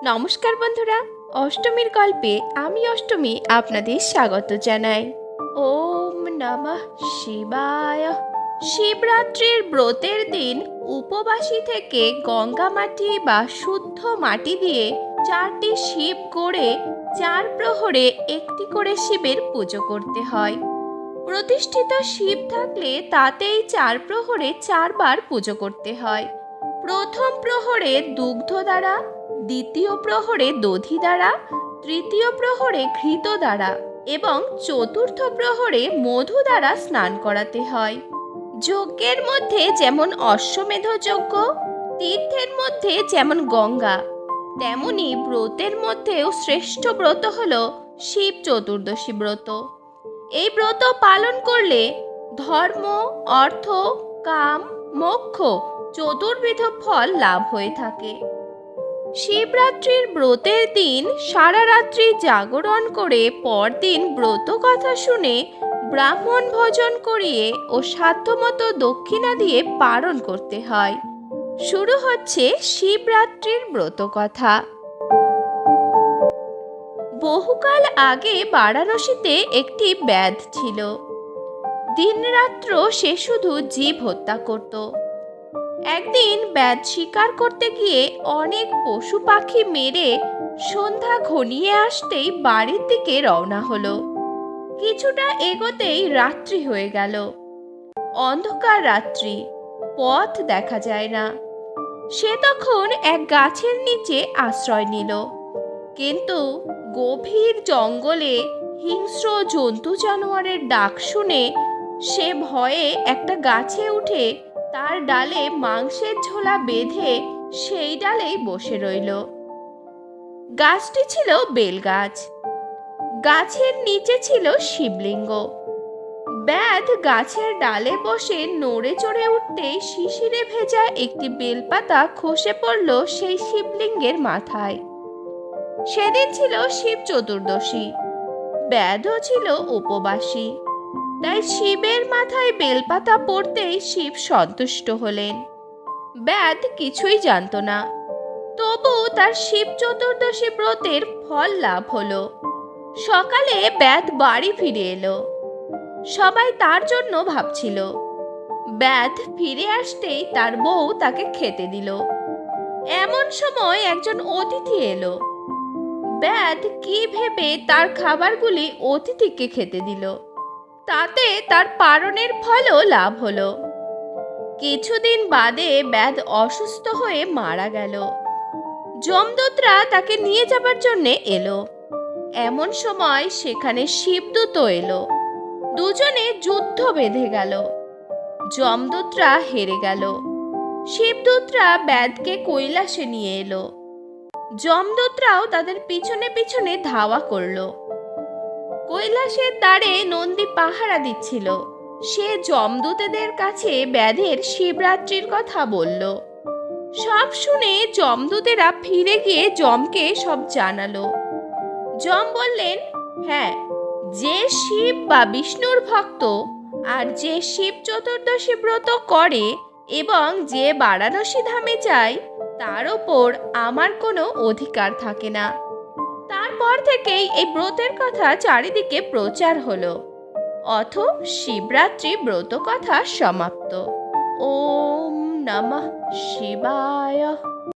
নমস্কার বন্ধুরা, অষ্টমীর গল্পে আমি অষ্টমী আপনাদের স্বাগত জানাই। ওম নমঃ শিবায়। শিবরাত্রির ব্রতের দিন উপবাসী থেকে গঙ্গা মাটি বা শুদ্ধ মাটি দিয়ে 4টি শিব গড়ে 4 প্রহরে একটি করে শিবের পুজো করতে হয়। প্রতিষ্ঠিত শিব থাকলে তাতেই 4 প্রহরে 4 বার পুজো করতে হয়। প্রথম প্রহরে দুগ্ধ দ্বারা, দ্বিতীয় প্রহরে দধি দ্বারা, তৃতীয় প্রহরে ঘৃত দ্বারা এবং চতুর্থ প্রহরে মধু দ্বারা স্নান করাতে হয়। যজ্ঞের মধ্যে যেমন অশ্বমেধ যজ্ঞ, তীর্থের মধ্যে যেমন গঙ্গা, তেমনি ব্রতের মধ্যেও শ্রেষ্ঠ ব্রত হল শিব চতুর্দশী ব্রত। এই ব্রত পালন করলে ধর্ম, অর্থ, কাম, মোক্ষ চতুর্বিধ ফল লাভ হয়ে থাকে। শিবরাত্রির ব্রতের দিন সারা রাত্রি জাগরণ করে পরদিন ব্রত কথা শুনে ব্রাহ্মণ ভোজন করিয়ে ও সাধ্যমতো দক্ষিণা দিয়ে পালন করতে হয়। শুরু হচ্ছে শিবরাত্রির ব্রত কথা। বহুকাল আগে বারাণসীতে একটি ব্যাধ ছিল। দিনরাত্র সে শুধু জীব হত্যা করত। একদিন ব্যাধ শিকার করতে গিয়ে অনেক পশু পাখি মেরে সন্ধ্যা ঘনিয়ে আসতেই বাড়ির দিকে রওনা হলো। কিছুটা এগোতেই রাত্রি হয়ে গেল। অন্ধকার রাত্রি, পথ দেখা যায় না। সে তখন এক গাছের নিচে আশ্রয় নিল। কিন্তু গভীর জঙ্গলে হিংস্র জন্তু জানোয়ারের ডাক শুনে সে ভয়ে একটা গাছে উঠে তার ডালে মাংসের ঝোলা বেঁধে সেই ডালেই বসে রইল। গাছটি ছিল বেলগাছ। গাছের নিচে ছিল শিবলিঙ্গ। ব্যাধ গাছের ডালে বসে নড়ে চড়ে উঠতেই শিশিরে ভেজা একটি বেলপাতা খসে পড়ল সেই শিবলিঙ্গের মাথায়। সেদিন ছিল শিব চতুর্দশী। ব্যাধও ছিল উপবাসী। তাই শিবের মাথায় বেলপাতা পড়তেই শিব সন্তুষ্ট হলেন। ব্যাধ কিছুই জানত না, তবু তার শিব চতুর্দশী ব্রতের ফল লাভ হলো। সকালে ব্যাধ বাড়ি ফিরে এলো। সবাই তার জন্য ভাবছিল। ব্যাধ ফিরে আসতেই তার বউ তাকে খেতে দিল। এমন সময় একজন অতিথি এলো। ব্যাধ কি ভেবে তার খাবারগুলি অতিথিকে খেতে দিল। তাতে তার পারণের ফলও লাভ হলো। কিছুদিন বাদে ব্যাধ অসুস্থ হয়ে মারা গেল। যমদূতরা তাকে নিয়ে যাবার জন্যে এলো। এমন সময় সেখানে শিবদূত এলো। দুজনে যুদ্ধ বেঁধে গেল। যমদূতরা হেরে গেল। শিবদূতরা ব্যাধকে কৈলাসে নিয়ে এলো। যমদূতরাও তাদের পিছনে পিছনে ধাওয়া করলো। কৈলাসের দ্বারে নন্দী পাহারা দিচ্ছিল। সে যমদূতেদের কাছে ব্যাধের শিবরাত্রির কথা বলল। সব শুনে যমদূতেরা ফিরে গিয়ে যমকে সব জানালো। যম বললেন, হ্যাঁ, যে শিব বা বিষ্ণুর ভক্ত আর যে শিব চতুর্দশী ব্রত করে এবং যে বারাণসী ধামে যায় তার ওপর আমার কোনো অধিকার থাকে না। তারপর থেকেই এই ব্রতের কথা চারিদিকে প্রচার হলো। অথ শিবরাত্রি ব্রত কথা সমাপ্ত। ওম নমঃ শিবায়।